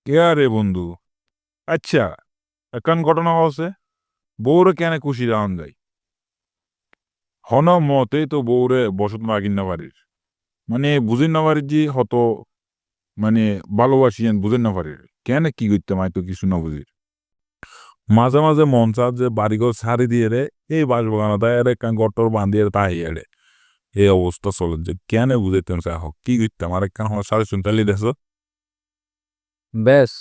কে আরে বন্ধু? আচ্ছা, এখন ঘটনা হচ্ছে বউরে কেন খুশি রাখন যায় হন মতে তো বউরে বসত মাগিন না পারির মানে বুঝেন না পারির যে হত মানে ভালোবাসিয়েন বুঝেন না পারির কেন কি করতে মাই তো কিছু না বুঝির মাঝে মাঝে মন চার যে বাড়িঘর ছাড়ি দিয়ে রে এই বাসবাগানা তাই আরে গটর বান্ধিয়ে তাই এড়ে এই অবস্থা চলে যে কেন বুঝাইতেন চাই হোক কি করতাম আর একখান আমার সাড়ে শুনতালি দেশ ব্যাস,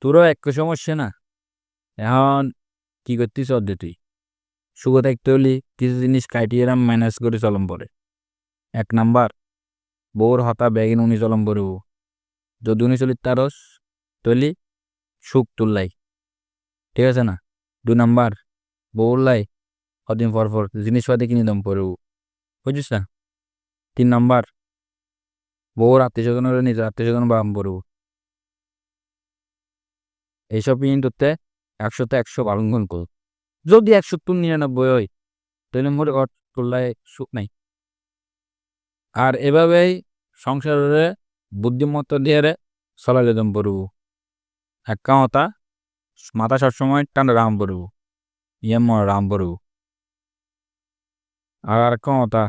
তোরও একটু সমস্যা না। এখন কি করতিস অর্ধে তুই সুখে থাকতে হলি কিছু জিনিস ক্রাইটেরিয়া ম্যানেজ করে চলম পরে। 1 নাম্বার, বউর হতা ব্যাগিন উনি চলম পড়ব। যদি উনি চলি তারস তৈলি সুখ তুললাই, ঠিক আছে না? 2 নাম্বার, বউর লাই কদিন পর পর জিনিসপাতি কিনে দম পড়ব, বুঝছিস না? 3 নাম্বার, বউর আত্মীয় স্বজনের নিজের আত্মীয় স্বজন বাম পড়ব। এইসব কিন্তু 100-তে 100 পালন কর। যদি 100-99 হয় তাহলে মোর ঘর তোলাই সুখ নাই। আর এভাবেই সংসারে বুদ্ধিমত্তা দিয়ে চলাইলে দম পড়ব। একটা কথা, মাথা সবসময় ঠান্ডা রাম পড়ব, রাম পড়ব। আর একটা কথা,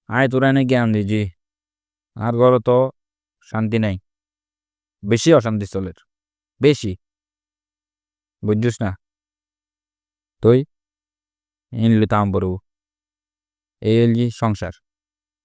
আয় তোরা এনে জ্ঞান দিজি আর ঘরে তো শান্তি নাই, বেশি অশান্তি চলে, বেশি, বুঝছিস না? তুই এনলি তাম পড়ব, এই হলি সংসার।